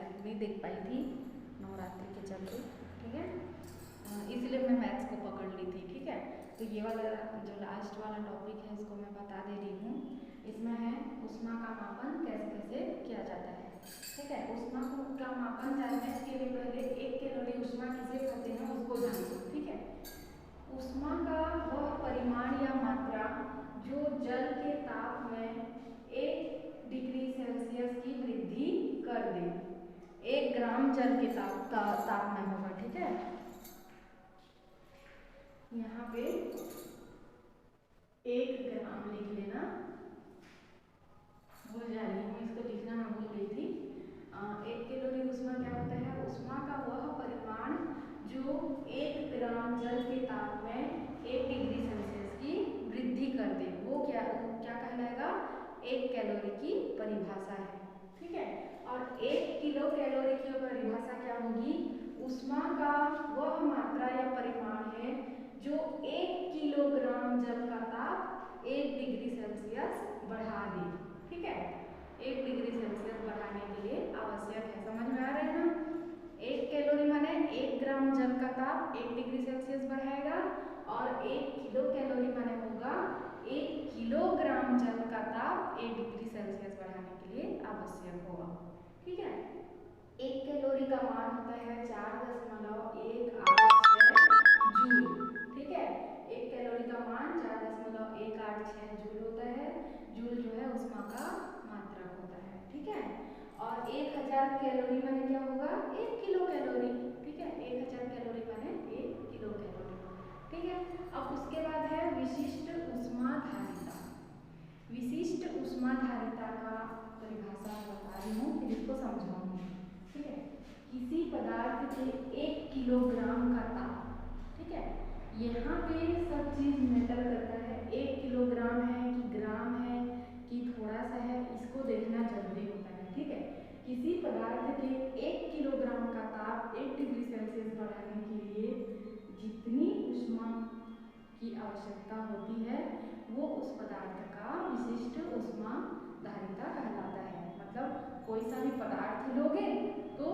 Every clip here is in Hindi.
नहीं देख पाई थी नवरात्रि के चलते, ठीक है, इसलिए मैं मैथ्स को पकड़ ली थी, ठीक है। तो ये वाला जो लास्ट वाला टॉपिक है इसको मैं बता दे रही हूँ। इसमें है ऊष्मा का मापन कैसे कैसे किया जाता है, ठीक है। ऊष्मा का मापन जानने के लिए पहले 1 कैलोरी ऊष्मा किसे कहते हैं उसको जानो, ठीक है। ऊष्मा का वह परिमाण या मात्रा जो जल के ताप में 1 डिग्री सेल्सियस की वृद्धि कर दे। 1 ग्राम जल के ताप में होगा, ठीक है। यहाँ पे 1 ग्राम लिख लेना, भूल जा रही हूँ, इसको लिखना मैं भूल गई थी। 1 कैलोरी ऊष्मा क्या होता है? ऊष्मा का वह परिमाण जो 1 ग्राम जल के ताप में 1 डिग्री सेल्सियस की वृद्धि कर दे, वो क्या कहलाएगा? 1 कैलोरी की परिभाषा है, ठीक है। और 1 किलो कैलोरी की परिभाषा क्या होगी? ऊष्मा का वह मात्रा या परिमाण है जो 1 किलोग्राम जल का ताप 1 डिग्री सेल्सियस बढ़ा दे, ठीक है। 1 डिग्री सेल्सियस बढ़ाने के लिए आवश्यक है, समझ में आ रहा है ना। 1 कैलोरी माने 1 ग्राम जल का ताप 1 डिग्री सेल्सियस बढ़ाएगा, और 1 किलो कैलोरी माने होगा 1 किलोग्राम जल का ताप 1 डिग्री सेल्सियस बढ़ाने के लिए आवश्यक होगा, ठीक है। 1 कैलोरी का मान होता है 4.186 जूल, ठीक है। 1 कैलोरी का मान 4.186 जूल होता है। जूल जो है ऊष्मा का मात्रक होता है, ठीक है। और 1000 कैलोरी माने क्या होगा? 1 किलो कैलोरी, ठीक है। 1000 कैलोरी माने 1 किलो कैलोरी, ठीक है। अब उसके बाद है विशिष्ट ऊष्माधारिता। विशिष्ट ऊष्माधारिता का परिभाषा बता रही हूँ, फिर इसको समझाऊंगी, ठीक है। किसी पदार्थ के 1 किलोग्राम का ताप, ठीक है। यहाँ पे सब चीज मैटर करता है, 1 किलोग्राम है कि ग्राम है कि थोड़ा सा है, इसको देखना जरूरी होता है, ठीक है। किसी पदार्थ के 1 किलोग्राम का ताप 1 डिग्री सेल्सियस बढ़ाने के लिए जितनी ऊष्मा की आवश्यकता होती है वो उस पदार्थ का विशिष्ट ऊष्माधारिता कहलाता है। मतलब कोई सा भी पदार्थ लोगे तो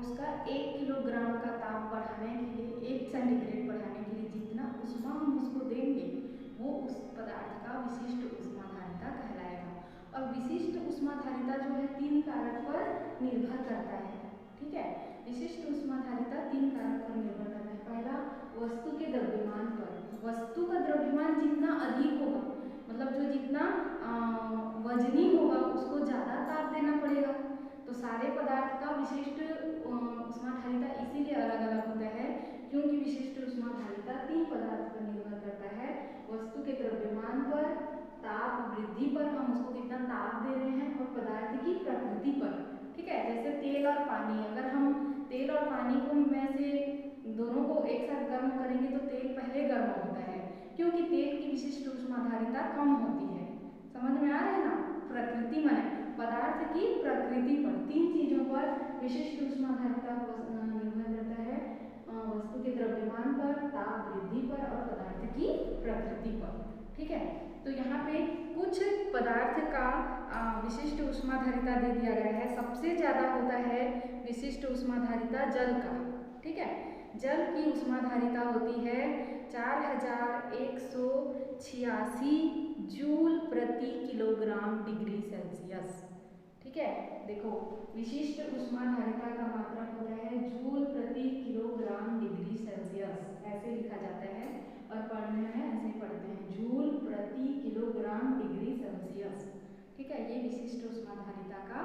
उसका 1 किलोग्राम का ताप बढ़ाने के लिए, 1 सेंटीग्रेड बढ़ाने के लिए जितना ऊष्मा हम उसको देंगे वो उस पदार्थ का विशिष्ट ऊष्माधारिता कहलाएगा। और विशिष्ट ऊष्माधारिता जो है 3 कारक पर निर्भर करता है, ठीक है। विशिष्ट ऊष्माधारिता 3 कारक पर निर्भर करता है। पहला, वस्तु के द्रव्यमान पर। वस्तु का द्रव्यमान जितना अधिक होगा, मतलब जो जितना वजनी होगा उसको ज़्यादा ताप देना पड़ेगा। तो सारे पदार्थ का विशिष्ट ऊष्माधारिता इसीलिए अलग अलग होता है क्योंकि विशिष्ट ऊष्माधारिता 3 पदार्थ पर निर्भर करता है। वस्तु के द्रव्यमान पर, ताप वृद्धि पर, हम उसको कितना ताप दे रहे हैं, और पदार्थ की प्रकृति पर, ठीक है। जैसे तेल और पानी, अगर हम तेल और पानी को में से दोनों को एक साथ गर्म करेंगे तो तेल पहले गर्म होता है क्योंकि तेल की विशिष्ट ऊष्माधारिता कम होती है। समझ में आ रहा है ना। प्रकृति माने पदार्थ की प्रकृति पर, 3 चीजों पर विशिष्ट ऊष्माधारिता निर्भर करता है, वस्तु के द्रव्यमान पर, ताप वृद्धि पर, और पदार्थ की प्रकृति पर, ठीक है। तो यहाँ पे कुछ पदार्थ का विशिष्ट ऊष्माधारिता दे दिया गया है। सबसे ज्यादा होता है विशिष्ट ऊष्माधारिता जल का, ठीक है। जल की ऊष्माधारिता होती है 4186 जूल प्रति किलोग्राम डिग्री सेल्सियस, ठीक है। देखो, विशिष्ट ऊष्माधारिता का मात्रक होता है जूल प्रति किलोग्राम डिग्री सेल्सियस, ऐसे लिखा जाता है, और पढ़ने में ऐसे पढ़ते हैं, जूल प्रति किलोग्राम डिग्री सेल्सियस, ठीक है। ये विशिष्ट ऊष्माधारिता का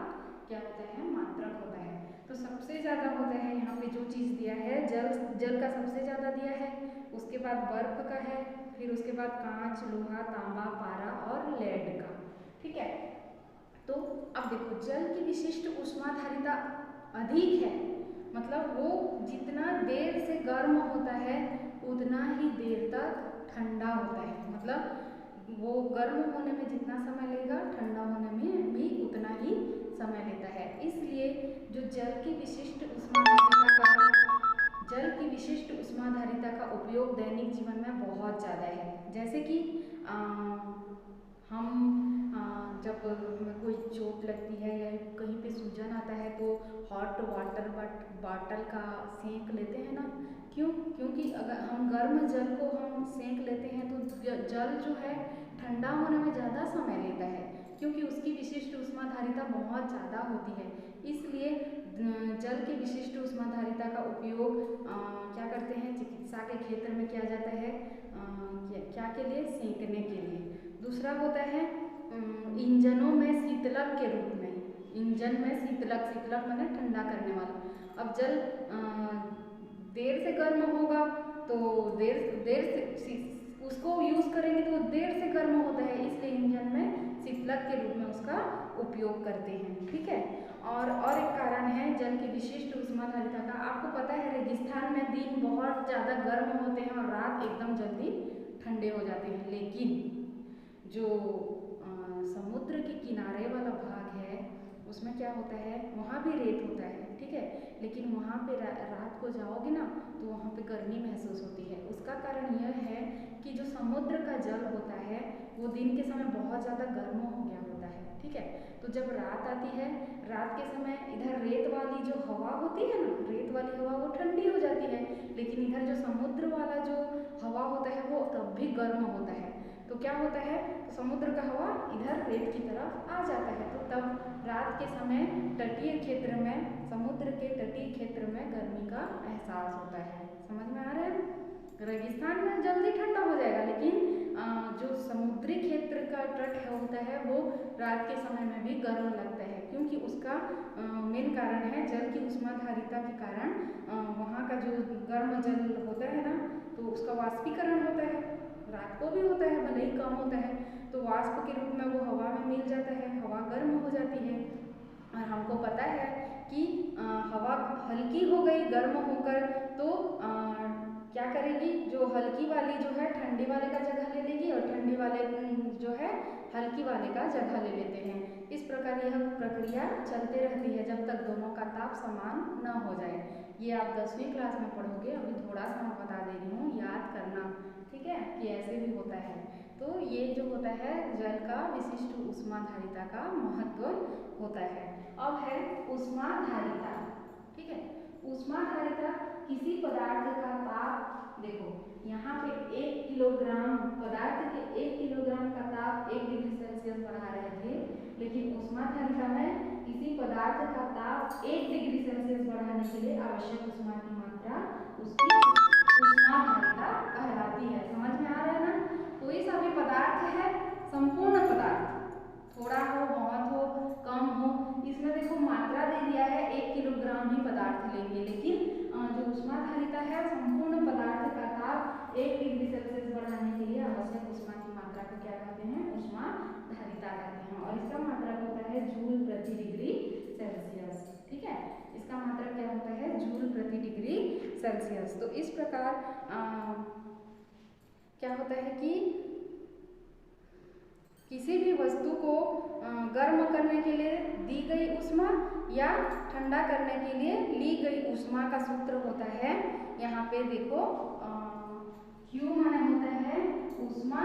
क्या होता है? मात्रक होता है। तो सबसे ज्यादा होता है यहाँ पे जो चीज दिया है, जल का सबसे ज्यादा दिया है, उसके बाद बर्फ का है, फिर उसके बाद कांच, लोहा, तांबा, पारा और लेड का, ठीक है। तो अब देखो, जल की विशिष्ट ऊष्माधारिता अधिक है, मतलब वो जितना देर से गर्म होता है उतना ही देर तक ठंडा होता है। मतलब वो गर्म होने में जितना समय लेगा ठंडा होने में भी उतना ही समय लेता है। इसलिए जो जल की विशिष्ट ऊष्माधारिता का उपयोग दैनिक जीवन में बहुत ज़्यादा है। जैसे कि जब हमें कोई चोट लगती है या कहीं पे सूजन आता है तो हॉट वाटर बॉटल का सेंक लेते हैं ना। क्यों? क्योंकि अगर हम गर्म जल को हम सेंक लेते हैं तो जल जो है ठंडा होने में ज़्यादा समय लेता है, क्योंकि उसकी विशिष्ट ऊष्माधारिता बहुत ज़्यादा होती है। इसलिए जल की विशिष्ट ऊष्माधारिता का उपयोग क्या करते हैं, चिकित्सा के क्षेत्र में किया जाता है। क्या के लिए? सेंकने के लिए। दूसरा होता है इंजनों में शीतलक के रूप में। इंजन में शीतलक, शीतलक माने ठंडा करने वाला। अब जल देर से गर्म होगा तो देर से उसको यूज़ करेंगे तो देर से गर्म होता है, इसलिए इंजन में शीतलक के रूप में उसका उपयोग करते हैं। ठीक है। और एक कारण है जल की विशिष्ट ऊष्माधारिता का। आपको पता है रेगिस्तान में दिन बहुत ज़्यादा गर्म होते हैं और रात एकदम जल्दी ठंडे हो जाते हैं, लेकिन जो समुद्र के किनारे वाला भाग है उसमें क्या होता है, वहाँ भी रेत होता है। ठीक है, लेकिन वहाँ पे रात को जाओगे ना तो वहाँ पे गर्मी महसूस होती है। उसका कारण यह है कि जो समुद्र का जल होता है वो दिन के समय बहुत ज़्यादा गर्म हो गया होता है। ठीक है, तो जब रात आती है, रात के समय इधर रेत वाली जो हवा होती है ना, रेत वाली हवा वो ठंडी हो जाती है, लेकिन इधर जो समुद्र वाला जो हवा होता है वो तब भी गर्म होता है। तो क्या होता है, तो समुद्र का हवा इधर रेत की तरफ आ जाता है, तो तब रात के समय तटीय क्षेत्र में, समुद्र के तटीय क्षेत्र में गर्मी का एहसास होता है। समझ में आ रहा है? रेगिस्तान में जल्दी ठंडा हो जाएगा, लेकिन जो समुद्री क्षेत्र का तट होता है वो रात के समय में भी गर्म लगता है, क्योंकि उसका मेन कारण है जल की ऊष्माधारिता के कारण। वहाँ का जो गर्म जल होता है ना तो उसका वाष्पीकरण होता है, रात को भी होता है, भले ही कम होता है, तो वाष्प के रूप में वो हवा में मिल जाता है, हवा गर्म हो जाती है। और हमको पता है कि हवा हल्की हो गई गर्म होकर तो क्या करेगी, जो हल्की वाली जो है ठंडी वाले का जगह ले लेगी और ठंडी वाले जो है हल्की वाले का जगह ले लेते हैं। इस प्रकार यह प्रक्रिया चलते रहती है जब तक दोनों का ताप समान न हो जाए। ये आप 10वीं क्लास में पढ़ोगे, अभी थोड़ा सा मैं बता दे रही हूँ, याद करना। ठीक है, कि ऐसे भी होता है। तो ये जो होता है जल का विशिष्ट ऊष्माधारिता का महत्व होता है। अब है ऊष्माधारिता। ठीक है, ऊष्माधारिता किसी पदार्थ का ताप, देखो यहाँ पे 1 किलोग्राम पदार्थ के 1 किलोग्राम का ताप 1 डिग्री सेल्सियस बढ़ा रहे थे, लेकिन ऊष्माधारिता में किसी पदार्थ का ताप 1 डिग्री सेल्सियस बढ़ाने के लिए आवश्यक ऊष्मा की मात्रा उसकी ऊष्माधारिता कहलाती है। समझ में आ रहा है ना? कोई सा भी पदार्थ है, संपूर्ण पदार्थ, थोड़ा हो, बहुत हो, कम हो, इसमें देखो मात्रा दे दिया है 1 किलोग्राम ही पदार्थ लेंगे, लेकिन जो ऊष्माधारिता है संपूर्ण पदार्थ का ताप 1 डिग्री सेल्सियस बढ़ाने के लिए आवश्यक ऊष्मा की मात्रा को क्या कहते हैं? ऊष्माधारिता कहते हैं। और इसका मात्रक होता है जूल प्रति डिग्री सेल्सियस। ठीक है, इसका मात्रक क्या होता है? जूल प्रति डिग्री सेल्सियस। तो इस प्रकार क्या होता है कि किसी भी वस्तु को गर्म करने के लिए दी गई ऊष्मा या ठंडा करने के लिए ली गई ऊष्मा का सूत्र होता है, यहाँ पे देखो Q माने होता है ऊष्मा,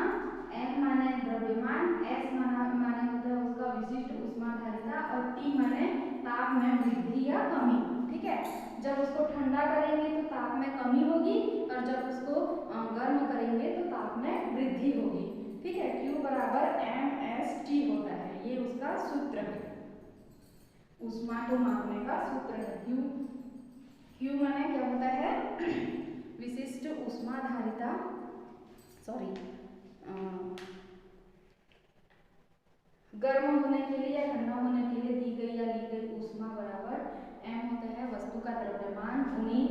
M माने द्रव्यमान, S माने होता है उसका विशिष्ट ऊष्माधारिता और T माने ताप में वृद्धि या कमी। ठीक है, जब उसको ठंडा करेंगे तो ताप में कमी होगी और जब उसको गर्म करेंगे तो ताप में वृद्धि होगी। ठीक है, Q बराबर mst होता है, ये उसका सूत्र है, ऊष्मा को मापने का सूत्र है। Q माने क्या होता है? विशिष्ट ऊष्माधारिता, सॉरी, गर्म होने के लिए या ठंडा होने के लिए दी गई या ली गई ऊष्मा बराबर m होता है वस्तु का द्रव्यमान गुणित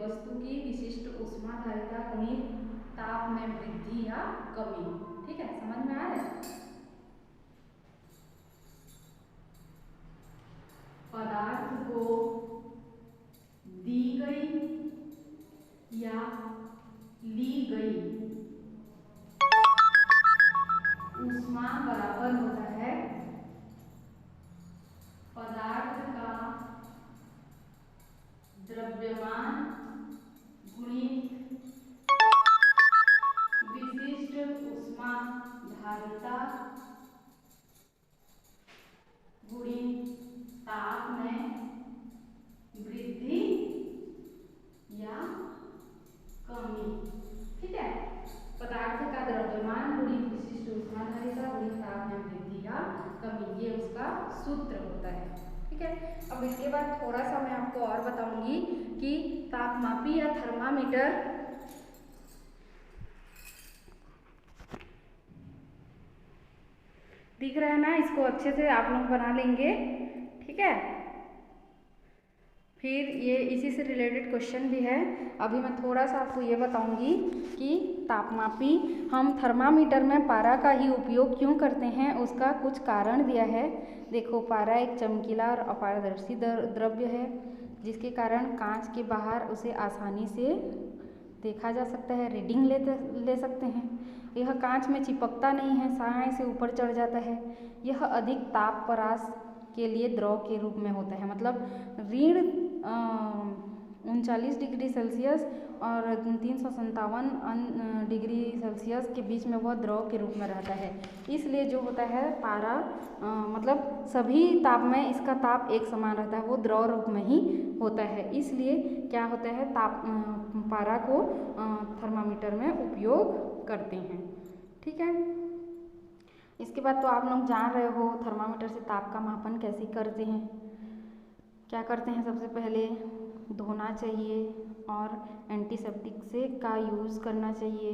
वस्तु की विशिष्ट ऊष्माधारिता गुणित ताप में वृद्धि या कमी। ठीक है, समझ में आ रहा है? पदार्थ को दी गई या ली गई ऊष्मा बराबर होता है पदार्थ का द्रव्यमान गुणित विशिष्ट ऊष्माधारिता सूत्र होता है। ठीक है, अब इसके बाद थोड़ा सा मैं आपको और बताऊंगी कि तापमापी या थर्मामीटर दिख रहा है ना, इसको अच्छे से आप लोग बना लेंगे। ठीक है, फिर ये इसी से रिलेटेड क्वेश्चन भी है। अभी मैं थोड़ा सा आपको ये बताऊंगी कि तापमापी हम थर्मामीटर में पारा का ही उपयोग क्यों करते हैं, उसका कुछ कारण दिया है। देखो, पारा एक चमकीला और अपारदर्शी द्रव्य है जिसके कारण कांच के बाहर उसे आसानी से देखा जा सकता है, रीडिंग ले सकते हैं। यह कांच में चिपकता नहीं है, साए से ऊपर चढ़ जाता है। यह अधिक ताप परास के लिए द्रव के रूप में होता है, मतलब ऋण 39 डिग्री सेल्सियस और 357 डिग्री सेल्सियस के बीच में वह द्रव के रूप में रहता है। इसलिए जो होता है पारा, मतलब सभी ताप में इसका ताप एक समान रहता है, वो द्रव रूप में ही होता है। इसलिए क्या होता है, पारा को थर्मामीटर में उपयोग करते हैं। ठीक है, इसके बाद तो आप लोग जान रहे हो थर्मामीटर से ताप का मापन कैसे करते हैं। क्या करते हैं, सबसे पहले धोना चाहिए और एंटीसेप्टिक से का यूज़ करना चाहिए,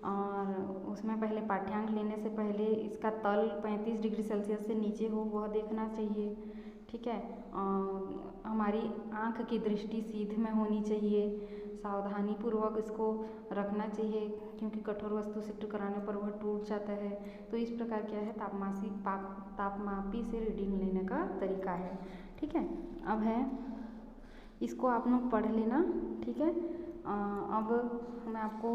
और उसमें पहले पाठ्यांक लेने से पहले इसका तल 35 डिग्री सेल्सियस से नीचे हो वह देखना चाहिए। ठीक है, हमारी आँख की दृष्टि सीध में होनी चाहिए, सावधानी पूर्वक इसको रखना चाहिए क्योंकि कठोर वस्तु से टकराने पर वह टूट जाता है। तो इस प्रकार क्या है, तापमापी से रीडिंग लेने का तरीका है। ठीक है, अब है इसको आप लोग पढ़ लेना। ठीक है, अब मैं आपको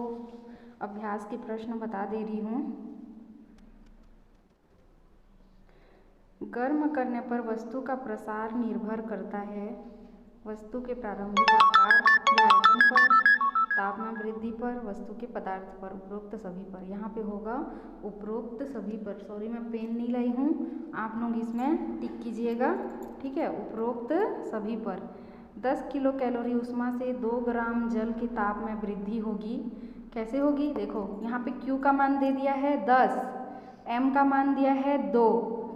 अभ्यास के प्रश्न बता दे रही हूँ। गर्म करने पर वस्तु का प्रसार निर्भर करता है वस्तु के प्रारंभिक आकार या आयतन पर, ताप में वृद्धि पर, वस्तु के पदार्थ पर, उपरोक्त सभी पर। यहाँ पे होगा उपरोक्त सभी पर। सॉरी, मैं पेन नहीं लाई हूँ, आप लोग इसमें टिक कीजिएगा। ठीक है, उपरोक्त सभी पर 10 किलो कैलोरी उष्मा से 2 ग्राम जल के ताप में वृद्धि होगी। कैसे होगी, देखो यहाँ पे Q का मान दे दिया है 10, M का मान दिया है 2